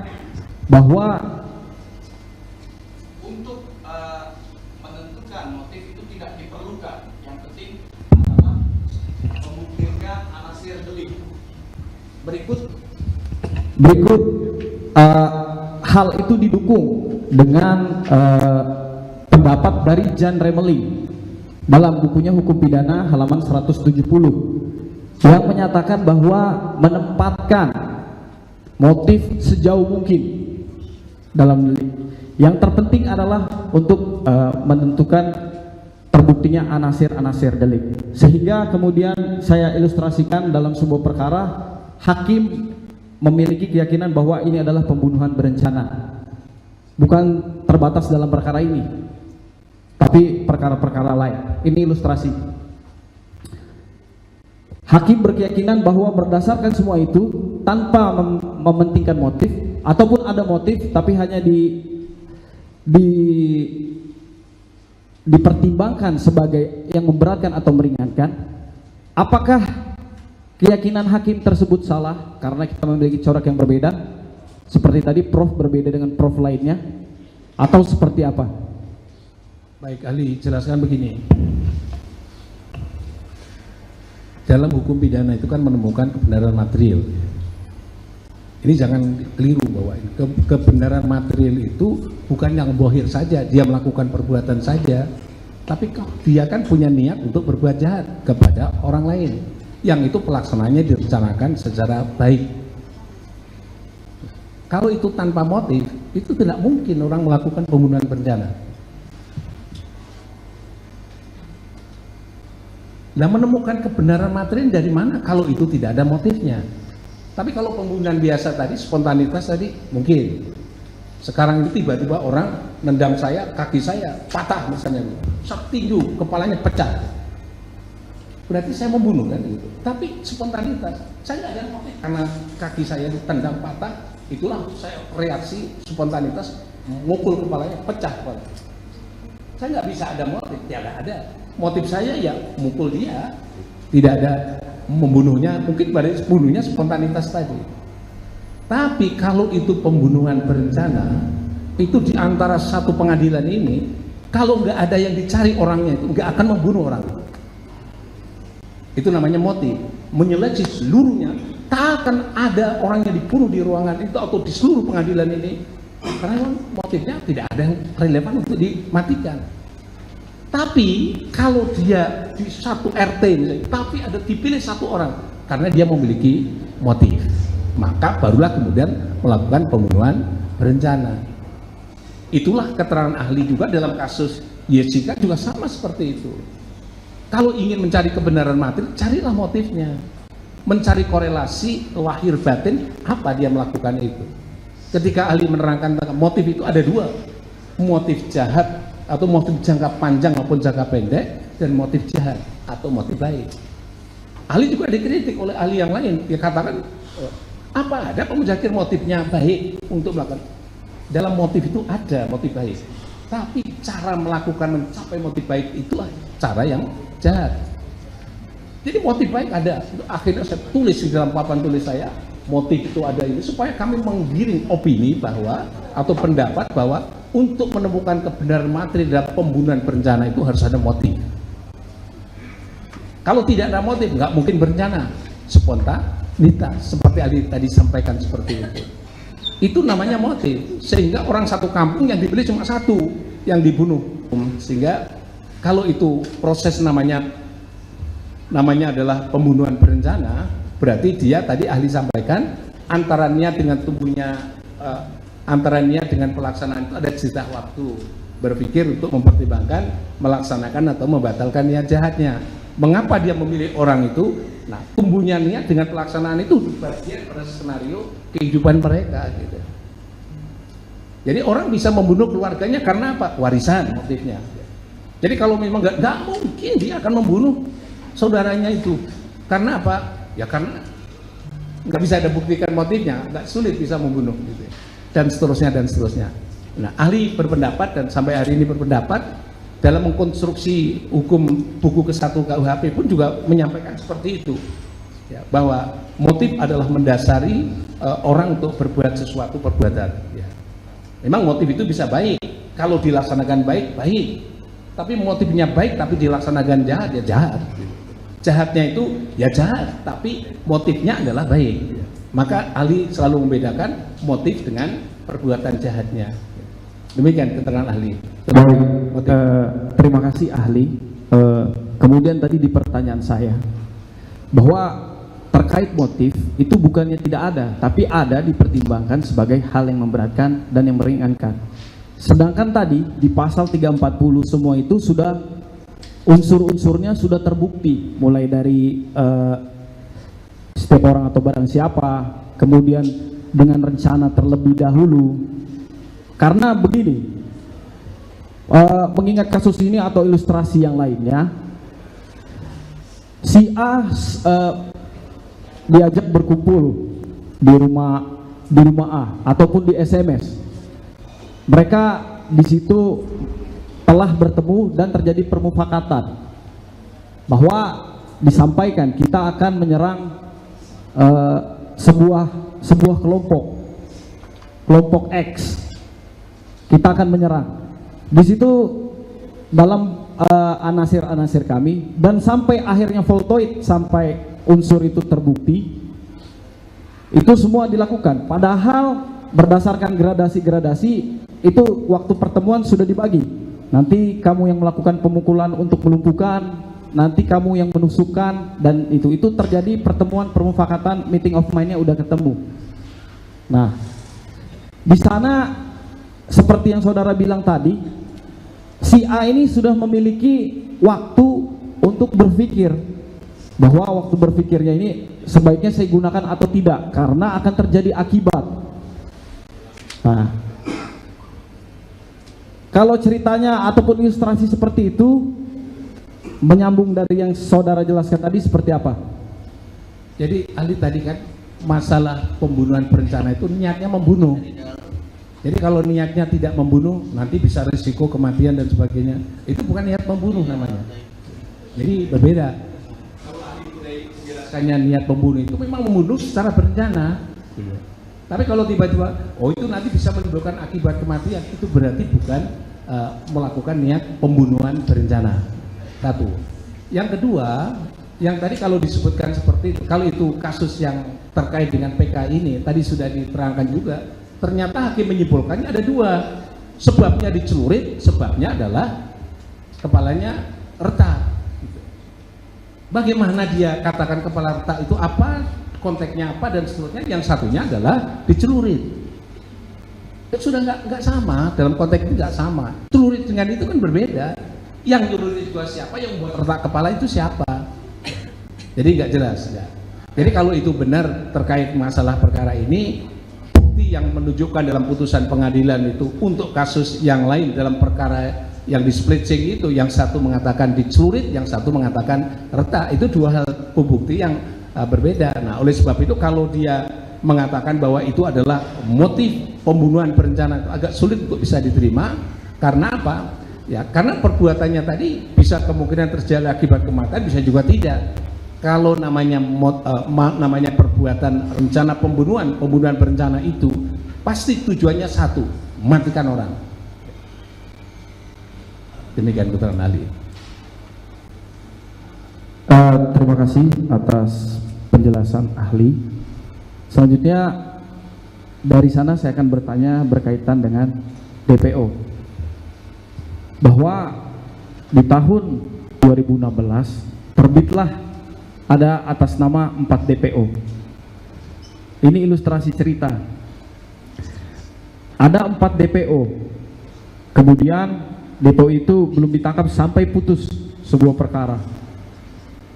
bahwa menentukan motif itu tidak diperlukan. Yang penting adalah membuktikan anasir delik. Berikut hal itu didukung dengan pendapat dari Jan Remeling dalam bukunya Hukum Pidana halaman 170 yang menyatakan bahwa menempatkan motif sejauh mungkin dalam delik. Yang terpenting adalah untuk menentukan terbuktinya anasir-anasir delik. Sehingga kemudian saya ilustrasikan dalam sebuah perkara, hakim memiliki keyakinan bahwa ini adalah pembunuhan berencana. Bukan terbatas dalam perkara ini, tapi perkara-perkara lain. Ini ilustrasi. Hakim berkeyakinan bahwa berdasarkan semua itu, tanpa mementingkan motif, ataupun ada motif tapi hanya dipertimbangkan sebagai yang memberatkan atau meringankan, apakah keyakinan hakim tersebut salah karena kita memiliki corak yang berbeda, seperti tadi prof berbeda dengan prof lainnya, atau seperti apa? baik, ahli jelaskan begini. Dalam hukum pidana itu kan menemukan kebenaran material. Ini jangan keliru bahwa kebenaran material itu bukan yang bohir saja, dia melakukan perbuatan saja, tapi dia kan punya niat untuk berbuat jahat kepada orang lain, yang itu pelaksananya direncanakan secara baik. Kalau itu tanpa motif, itu tidak mungkin orang melakukan pembunuhan berencana. Nah, menemukan kebenaran material dari mana kalau itu tidak ada motifnya? Tapi kalau pembunuhan biasa tadi, spontanitas tadi, mungkin. Sekarang ini tiba-tiba orang nendang saya, kaki saya patah misalnya, tinju, kepalanya pecah. Berarti saya membunuh kan gitu. Tapi spontanitas, saya nggak ada motif karena kaki saya ditendang patah, itulah saya reaksi spontanitas, mukul kepalanya pecah kepala. Saya nggak bisa ada motif, ya nggak ada. Motif saya ya mukul dia, tidak ada membunuhnya, mungkin pada bunuhnya spontanitas tadi. Tapi kalau itu pembunuhan berencana, itu di antara satu pengadilan ini, kalau nggak ada yang dicari orangnya itu nggak akan membunuh orang. Itu namanya motif, menyeleksi seluruhnya. Tak akan ada orang yang dibunuh di ruangan itu atau di seluruh pengadilan ini, karena motifnya tidak ada yang relevan untuk dimatikan. Tapi kalau dia di satu RT misalnya, tapi ada dipilih satu orang karena dia memiliki motif, maka barulah kemudian melakukan pembunuhan berencana. Itulah keterangan ahli juga dalam kasus Jessica juga sama seperti itu. Kalau ingin mencari kebenaran material, carilah motifnya, mencari korelasi lahir batin apa dia melakukan itu. Ketika ahli menerangkan motif itu ada dua, motif jahat atau motif jangka panjang maupun jangka pendek, dan motif jahat atau motif baik. Ahli juga dikritik oleh ahli yang lain, dia katakan apa ada pemujahir motifnya baik untuk melakukan. Dalam motif itu ada motif baik, tapi cara melakukan mencapai motif baik itulah cara yang jahat. Jadi motif baik ada. Akhirnya saya tulis di dalam papan tulis saya, motif itu ada ini supaya kami menggiring opini bahwa atau pendapat bahwa untuk menemukan kebenaran material dalam pembunuhan berencana itu harus ada motif. Kalau tidak ada motif, nggak mungkin berencana. Spontanitas, seperti Ali tadi sampaikan seperti itu. Itu namanya motif. Sehingga orang satu kampung yang dibeli cuma satu yang dibunuh. Sehingga kalau itu proses namanya adalah pembunuhan berencana, berarti dia tadi ahli sampaikan antara niat dengan tubuhnya, antara niat dengan pelaksanaan itu ada jeda waktu berpikir untuk mempertimbangkan melaksanakan atau membatalkan niat jahatnya. Mengapa dia memilih orang itu? Nah, tumbuhnya niat dengan pelaksanaan itu bagian pada skenario kehidupan mereka gitu. Jadi orang bisa membunuh keluarganya karena apa? Warisan motifnya. Jadi kalau memang nggak mungkin dia akan membunuh saudaranya itu. Karena apa? Ya karena nggak bisa ada buktikan motifnya, nggak sulit bisa membunuh gitu. Dan seterusnya dan seterusnya. Nah, ahli berpendapat dan sampai hari ini berpendapat dalam mengkonstruksi hukum buku ke-1 KUHP pun juga menyampaikan seperti itu, ya, bahwa motif adalah mendasari orang untuk berbuat sesuatu perbuatan. Ya. Memang motif itu bisa baik kalau dilaksanakan baik, baik. Tapi motifnya baik tapi dilaksanakan jahat, ya jahat. Jahatnya itu ya jahat, tapi motifnya adalah baik. Maka ahli selalu membedakan motif dengan perbuatan jahatnya. Demikian keterangan ahli. Baik, terima kasih ahli. Kemudian tadi di pertanyaan saya bahwa terkait motif itu bukannya tidak ada, tapi ada dipertimbangkan sebagai hal yang memberatkan dan yang meringankan. Sedangkan tadi di pasal 340 semua itu sudah unsur-unsurnya sudah terbukti, mulai dari setiap orang atau barang siapa, kemudian dengan rencana terlebih dahulu. Karena begini, mengingat kasus ini atau ilustrasi yang lainnya, si A diajak berkumpul di rumah A ataupun di SMS. Mereka di situ telah bertemu dan terjadi permufakatan bahwa disampaikan kita akan menyerang sebuah kelompok X. Kita akan menyerang. Di situ dalam anasir-anasir kami dan sampai akhirnya voltoid, sampai unsur itu terbukti, itu semua dilakukan. Padahal berdasarkan gradasi-gradasi itu waktu pertemuan sudah dibagi. Nanti kamu yang melakukan pemukulan untuk melumpuhkan, nanti kamu yang menusukkan, dan itu terjadi pertemuan permufakatan, meeting of mind-nya udah ketemu. Nah, di sana seperti yang saudara bilang tadi, si A ini sudah memiliki waktu untuk berpikir bahwa waktu berpikirnya ini sebaiknya saya gunakan atau tidak karena akan terjadi akibat. Nah, kalau ceritanya ataupun ilustrasi seperti itu menyambung dari yang saudara jelaskan tadi seperti apa? Jadi ahli tadi kan masalah pembunuhan berencana itu niatnya membunuh. Jadi kalau niatnya tidak membunuh, nanti bisa risiko kematian dan sebagainya. Itu bukan niat membunuh namanya. Jadi berbeda. Kalau ahli menjelaskannya niat membunuh itu memang membunuh secara berencana. Tapi kalau tiba-tiba, oh itu nanti bisa menimbulkan akibat kematian, itu berarti bukan melakukan niat pembunuhan berencana. Satu. Yang kedua, yang tadi kalau disebutkan seperti itu, kalau itu kasus yang terkait dengan PK ini, tadi sudah diterangkan juga, ternyata hakim menyimpulkannya ada dua. Sebabnya dicelurit, sebabnya adalah kepalanya retak. Bagaimana dia katakan kepala retak itu apa? Konteksnya apa dan seterusnya. Yang satunya adalah dicelurit. Itu sudah nggak sama, dalam konteks itu nggak sama. Celurit dengan itu kan berbeda. Yang celurit itu siapa, yang buat retak kepala itu siapa? Jadi nggak jelas ya. Jadi kalau itu benar terkait masalah perkara ini, bukti yang menunjukkan dalam putusan pengadilan itu untuk kasus yang lain dalam perkara yang di splitting itu, yang satu mengatakan dicelurit, yang satu mengatakan retak, itu dua hal pembukti yang berbeda. Nah, oleh sebab itu kalau dia mengatakan bahwa itu adalah motif pembunuhan berencana, itu agak sulit untuk bisa diterima. Karena apa? Ya, karena perbuatannya tadi bisa kemungkinan terjadi akibat kematian, bisa juga tidak. Kalau namanya perbuatan rencana pembunuhan berencana itu pasti tujuannya satu, matikan orang. Demikian keterangan ahli. Terima kasih atas penjelasan ahli. Selanjutnya dari sana saya akan bertanya berkaitan dengan DPO, bahwa di tahun 2016 terbitlah ada atas nama 4 DPO. Ini ilustrasi cerita. Ada 4 DPO, kemudian DPO itu belum ditangkap sampai putus sebuah perkara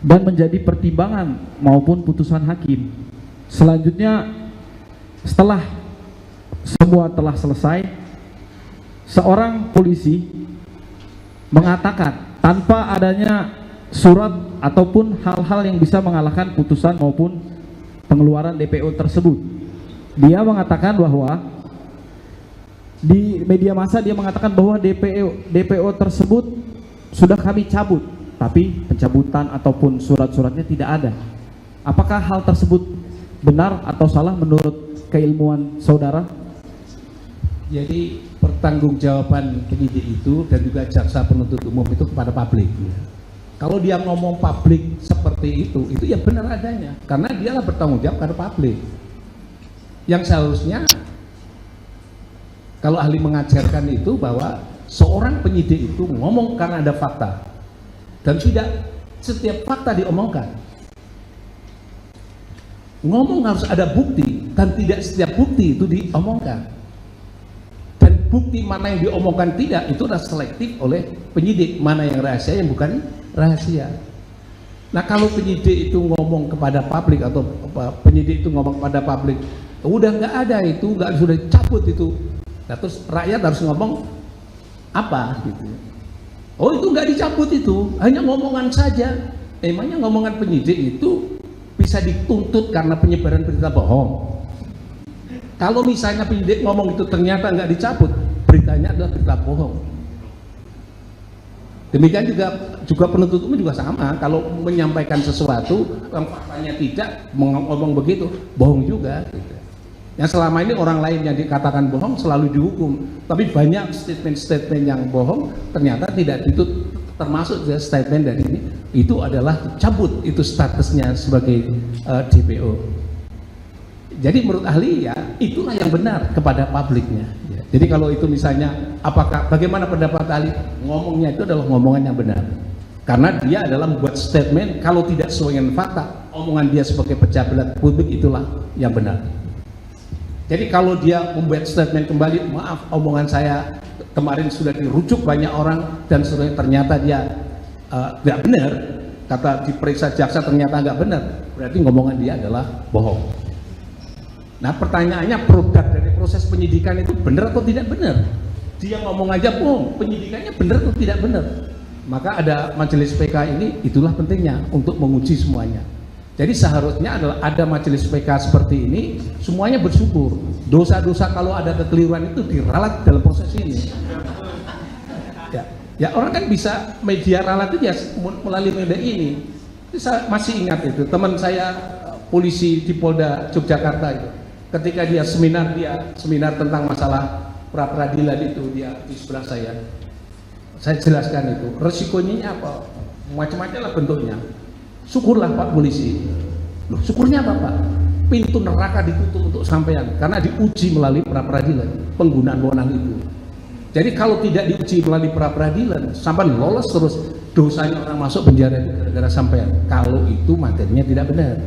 dan menjadi pertimbangan maupun putusan hakim. Selanjutnya setelah semua telah selesai, seorang polisi mengatakan tanpa adanya surat ataupun hal-hal yang bisa mengalahkan putusan maupun pengeluaran DPO tersebut, dia mengatakan bahwa di media massa dia mengatakan bahwa DPO tersebut sudah kami cabut, tapi pencabutan ataupun surat-suratnya tidak ada. Apakah hal tersebut benar atau salah menurut keilmuan saudara? Jadi pertanggungjawaban penyidik itu dan juga jaksa penuntut umum itu kepada publik. Kalau dia ngomong publik seperti seperti itu yang benar adanya, karena dialah bertanggung jawab pada publik. Yang seharusnya kalau ahli mengajarkan itu bahwa seorang penyidik itu ngomong karena ada fakta, dan tidak setiap fakta diomongkan. Ngomong harus ada bukti, dan tidak setiap bukti itu diomongkan. Dan bukti mana yang diomongkan tidak, itu adalah selektif oleh penyidik, mana yang rahasia yang bukan rahasia. Nah, kalau penyidik itu ngomong kepada publik, atau penyidik itu ngomong kepada publik, udah nggak ada itu, nggak, sudah dicabut itu. Nah, terus rakyat harus ngomong apa gitu? Oh, itu nggak dicabut, itu hanya ngomongan saja. Emangnya ngomongan penyidik itu bisa dituntut karena penyebaran berita bohong? Kalau misalnya penyidik ngomong itu ternyata nggak dicabut, beritanya adalah berita bohong. Demikian juga penuntut umum juga sama. Kalau menyampaikan sesuatu yang faktanya tidak, ngomong begitu, bohong juga gitu. Yang selama ini orang lain yang dikatakan bohong selalu dihukum, tapi banyak statement-statement yang bohong ternyata tidak ditutup, termasuk statement dari ini, itu adalah cabut itu statusnya sebagai DPO. Jadi menurut ahli ya itulah yang benar kepada publiknya. Jadi kalau itu misalnya, bagaimana pendapat ahli? Ngomongnya itu adalah ngomongan yang benar, karena dia adalah membuat statement kalau tidak sesuai dengan fakta, omongan dia sebagai pejabat publik itulah yang benar. Jadi kalau dia membuat statement kembali, maaf omongan saya kemarin sudah dirujuk banyak orang dan ternyata dia tidak benar, kata diperiksa jaksa ternyata nggak benar, berarti ngomongan dia adalah bohong. Nah, pertanyaannya, produk dari proses penyidikan itu benar atau tidak benar? Dia ngomong aja bohong, penyidikannya benar atau tidak benar? Maka ada majelis PK ini, itulah pentingnya untuk menguji semuanya. Jadi seharusnya adalah ada majelis PK seperti ini, semuanya bersyukur. Dosa-dosa kalau ada kekeliruan itu diralat dalam proses ini. Ya orang kan bisa media ralat itu ya melalui media ini. Saya masih ingat itu, teman saya polisi di Polda Yogyakarta itu, ketika dia seminar tentang masalah pra peradilan itu, dia di sebelah saya jelaskan itu resikonya apa, macam-macam lah bentuknya. Syukurlah Pak polisi. Loh, syukurnya apa Pak? Pintu neraka ditutup untuk sampean karena diuji melalui pra peradilan penggunaan wewenang itu. Jadi kalau tidak diuji melalui pra peradilan, sampai lolos terus, dosanya orang masuk penjara gara-gara sampean. Kalau itu materinya tidak benar.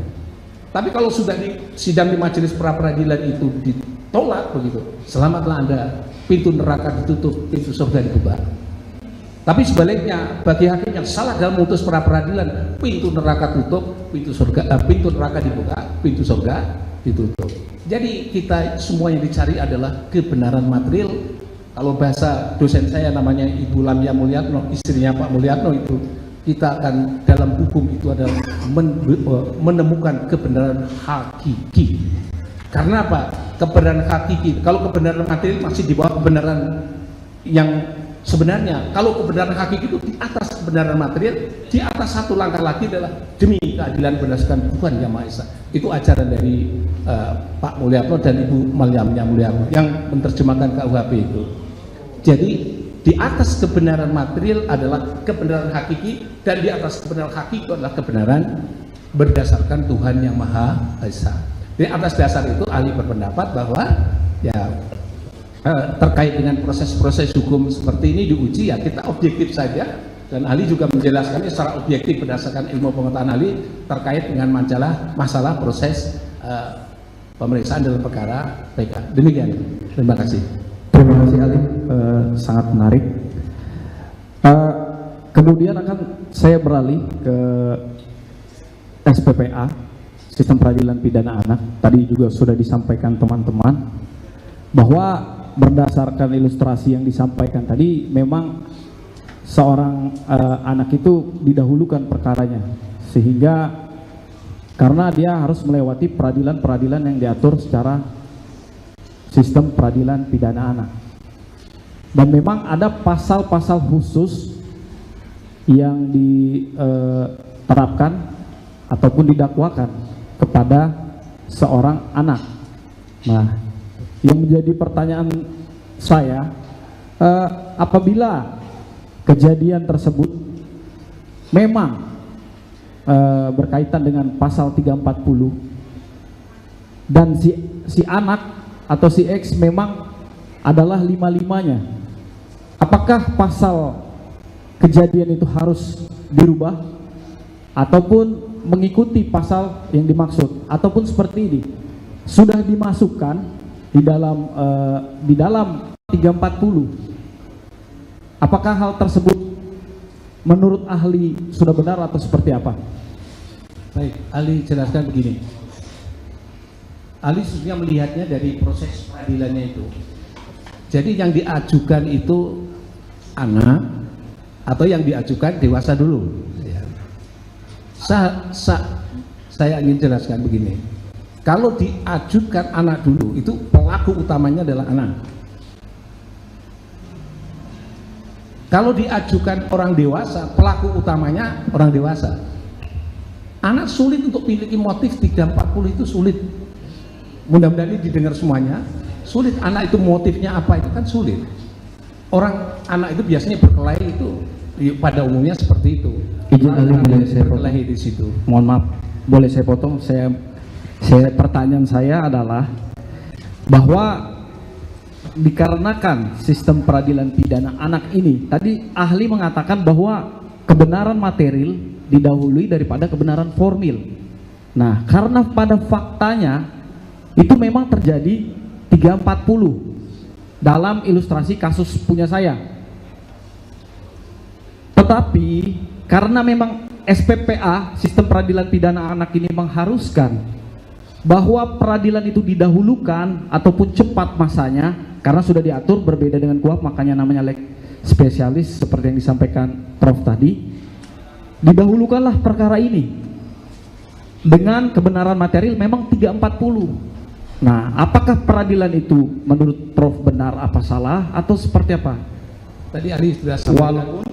Tapi kalau sudah di sidang di majelis pra peradilan itu ditolak begitu, selamatlah Anda, pintu neraka ditutup, pintu surga dibuka. Tapi sebaliknya, bagi hakim yang salah dalam memutus pra peradilan, pintu neraka tutup, pintu neraka dibuka, pintu surga ditutup. Jadi kita semua yang dicari adalah kebenaran material. Kalau bahasa dosen saya namanya Ibu Lamia Mulyatno, istrinya Pak Mulyatno itu, kita akan dalam hukum itu adalah menemukan kebenaran hakiki. Karena apa? Kebenaran hakiki. Kalau kebenaran material masih di bawah kebenaran yang sebenarnya. Kalau kebenaran hakiki itu di atas kebenaran material, di atas satu langkah lagi adalah demi keadilan berdasarkan Tuhan Yang Maha Esa. Itu ajaran dari Pak Mulyatno dan Ibu Lamia Mulyatno yang menerjemahkan KUHP itu. Jadi di atas kebenaran material adalah kebenaran hakiki, dan di atas kebenaran hakiki itu adalah kebenaran berdasarkan Tuhan Yang Maha Esa. Di atas dasar itu ahli berpendapat bahwa ya terkait dengan proses-proses hukum seperti ini diuji, ya kita objektif saja, dan ahli juga menjelaskannya secara objektif berdasarkan ilmu pengetahuan ahli terkait dengan masalah proses pemeriksaan dalam perkara PK. Demikian, terima kasih. Terima kasih ahli, sangat menarik. Kemudian akan saya beralih ke SPPA, Sistem Peradilan Pidana Anak. Tadi juga sudah disampaikan teman-teman bahwa berdasarkan ilustrasi yang disampaikan tadi, memang seorang anak itu didahulukan perkaranya, sehingga karena dia harus melewati peradilan-peradilan yang diatur secara sistem peradilan pidana anak. Dan memang ada pasal-pasal khusus yang diterapkan ataupun didakwakan kepada seorang anak. Nah, yang menjadi pertanyaan saya, apabila kejadian tersebut memang berkaitan dengan pasal 340 dan si anak atau si X memang adalah lima-limanya, apakah pasal kejadian itu harus dirubah ataupun mengikuti pasal yang dimaksud, ataupun seperti ini sudah dimasukkan di dalam 340, apakah hal tersebut menurut ahli sudah benar atau seperti apa? Baik, ahli jelaskan begini. Ahli sebenarnya melihatnya dari proses peradilannya itu. Jadi yang diajukan itu anak atau yang diajukan dewasa dulu. Ya. Saya ingin jelaskan begini. Kalau diajukan anak dulu, itu pelaku utamanya adalah anak. Kalau diajukan orang dewasa, pelaku utamanya orang dewasa. Anak sulit untuk memiliki motif 340 itu sulit. Mudah-mudahan ini didengar semuanya. Sulit, anak itu motifnya apa itu kan sulit. Orang anak itu biasanya berkelahi itu pada umumnya seperti itu. Izin ahli, boleh saya berkelahi di situ. Mohon maaf, boleh saya potong? Saya pertanyaan saya adalah bahwa dikarenakan sistem peradilan pidana anak ini, tadi ahli mengatakan bahwa kebenaran material didahului daripada kebenaran formil. Nah, karena pada faktanya itu memang terjadi 340 dalam ilustrasi kasus punya saya. Tetapi karena memang SPPA, sistem peradilan pidana anak ini mengharuskan bahwa peradilan itu didahulukan ataupun cepat masanya, karena sudah diatur berbeda dengan KUHP, makanya namanya leg spesialis seperti yang disampaikan Prof tadi. Didahulukanlah perkara ini dengan kebenaran material memang 340. Nah, apakah peradilan itu menurut Prof benar apa salah atau seperti apa? Tadi ahli sudah sampaikan. Walaupun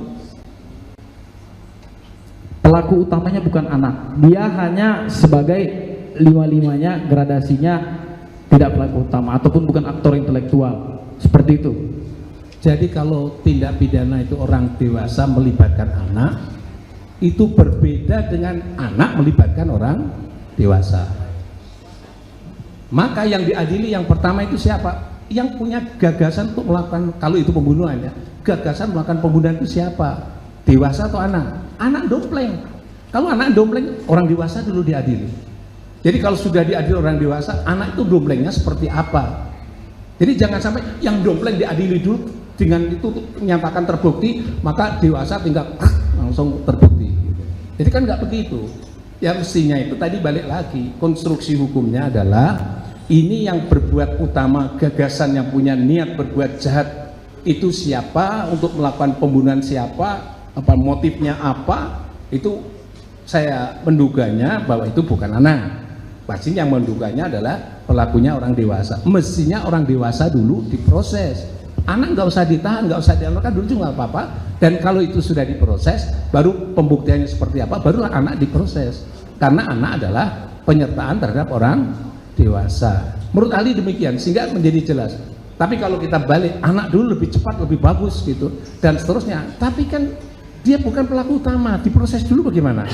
pelaku utamanya bukan anak, dia hanya sebagai lima-limanya, gradasinya tidak pelaku utama ataupun bukan aktor intelektual, seperti itu. Jadi kalau tindak pidana itu orang dewasa melibatkan anak, itu berbeda dengan anak melibatkan orang dewasa. Maka yang diadili yang pertama itu siapa? Yang punya gagasan untuk melakukan, kalau itu pembunuhan ya, gagasan melakukan pembunuhan itu siapa? Dewasa atau anak? Anak dompleng. Kalau anak dompleng, orang dewasa dulu diadili. Jadi kalau sudah diadili orang dewasa, anak itu domplengnya seperti apa? Jadi jangan sampai yang dompleng diadili dulu, dengan itu menyatakan terbukti, maka dewasa tinggal langsung terbukti. Jadi kan nggak begitu. Yang mestinya itu tadi balik lagi, konstruksi hukumnya adalah ini yang berbuat utama, gagasan yang punya niat berbuat jahat itu siapa, untuk melakukan pembunuhan siapa, apa motifnya apa, itu saya menduganya bahwa itu bukan anak. Pasti yang menduganya adalah pelakunya orang dewasa. Mestinya orang dewasa dulu diproses. Anak nggak usah ditahan, nggak usah diamankan dulu juga nggak apa-apa. Dan kalau itu sudah diproses, baru pembuktiannya seperti apa, barulah anak diproses. Karena anak adalah penyertaan terhadap orang dewasa. Menurut ahli demikian, sehingga menjadi jelas. Tapi kalau kita balik, anak dulu lebih cepat, lebih bagus gitu, dan seterusnya. Tapi kan dia bukan pelaku utama, diproses dulu bagaimana?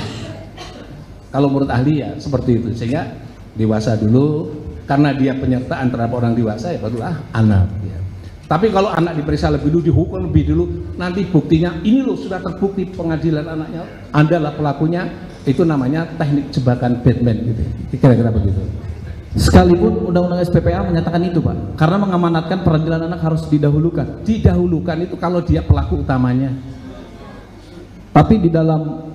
Kalau menurut ahli ya seperti itu, sehingga dewasa dulu, karena dia penyertaan terhadap orang dewasa ya barulah anak. Ya. Tapi kalau anak diperiksa lebih dulu, dihukum lebih dulu, nanti buktinya ini loh sudah terbukti pengadilan anaknya, Anda lah pelakunya, itu namanya teknik jebakan Batman gitu. Kira-kira begitu. Sekalipun undang-undang SPPA menyatakan itu, Pak, karena mengamanatkan peradilan anak harus didahulukan. Didahulukan itu kalau dia pelaku utamanya. Tapi di dalam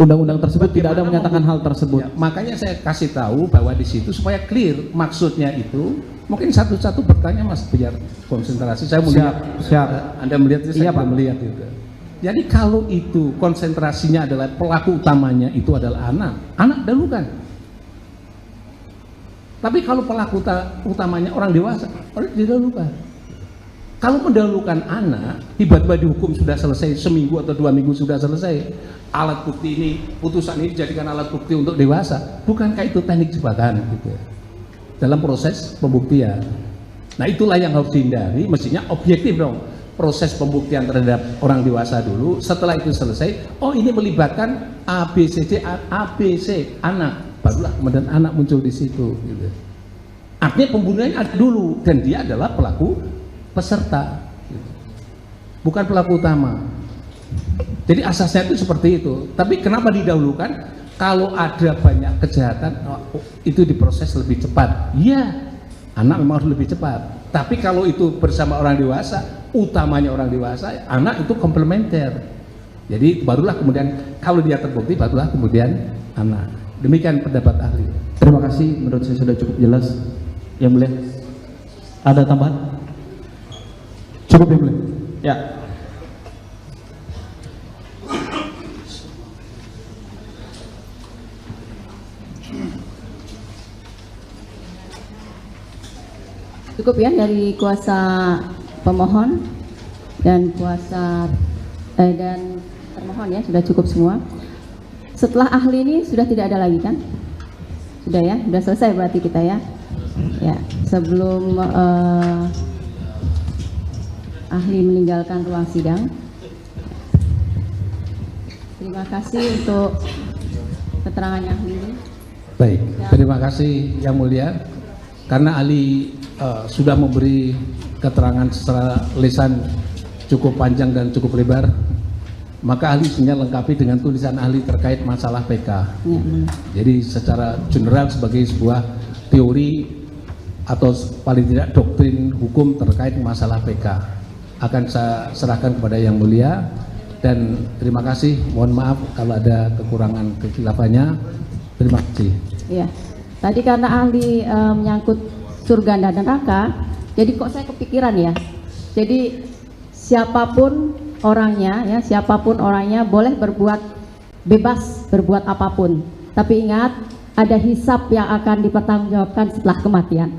undang-undang tersebut tidak ada menyatakan hal tersebut. Ya, makanya saya kasih tahu bahwa di situ supaya clear maksudnya itu. Mungkin satu-satu bertanya Mas biar konsentrasi. Saya melihat, siap. Anda melihat, saya Pak. melihat juga. Jadi kalau itu konsentrasinya adalah pelaku utamanya itu adalah anak dahulukan. Tapi kalau pelaku utamanya orang dewasa, harus didahulukan. Kalau mendahulukan anak, tiba-tiba dihukum sudah selesai, seminggu atau 2 minggu sudah selesai, alat bukti ini, putusan ini dijadikan alat bukti untuk dewasa, bukankah itu teknik jebakan gitu dalam proses pembuktian? Nah itulah yang harus dihindari, mestinya objektif dong. proses pembuktian terhadap orang dewasa dulu. Setelah itu selesai, oh ini melibatkan ABCD, ABC anak, barulah kemudian anak muncul di situ. Gitu. Artinya pembunuhannya ada dulu dan dia adalah pelaku peserta, gitu. Bukan pelaku utama. Jadi asasnya itu seperti itu. Tapi kenapa didahulukan? Kalau ada banyak kejahatan, itu diproses lebih cepat. Iya, anak memang harus lebih cepat. Tapi kalau itu bersama orang dewasa, utamanya orang dewasa, anak itu komplementer. Jadi barulah kemudian kalau dia terbukti, barulah kemudian anak. Demikian pendapat ahli. Terima kasih, menurut saya sudah cukup jelas. Yang mulia, ada tambahan? Cukup yang mulia. Ya. Cukup ya dari kuasa pemohon dan kuasa dan termohon ya, sudah cukup semua. Setelah ahli ini sudah tidak ada lagi kan? Sudah ya, sudah selesai berarti kita ya. Ya, sebelum ahli meninggalkan ruang sidang, terima kasih untuk keterangannya ahli ini. Baik, terima kasih Yang Mulia. Karena ahli sudah memberi keterangan secara lisan cukup panjang dan cukup lebar, maka ahli sebenarnya lengkapi dengan tulisan ahli terkait masalah PK. Ya, jadi secara general sebagai sebuah teori atau paling tidak doktrin hukum terkait masalah PK akan saya serahkan kepada Yang Mulia. Dan terima kasih, mohon maaf kalau ada kekurangan kekhilafahnya. Terima kasih. ya. Tadi karena ahli menyangkut surga dan neraka, jadi kok saya kepikiran ya. Jadi siapapun orangnya boleh berbuat bebas berbuat apapun. Tapi ingat, ada hisab yang akan dipertanggungjawabkan setelah kematian.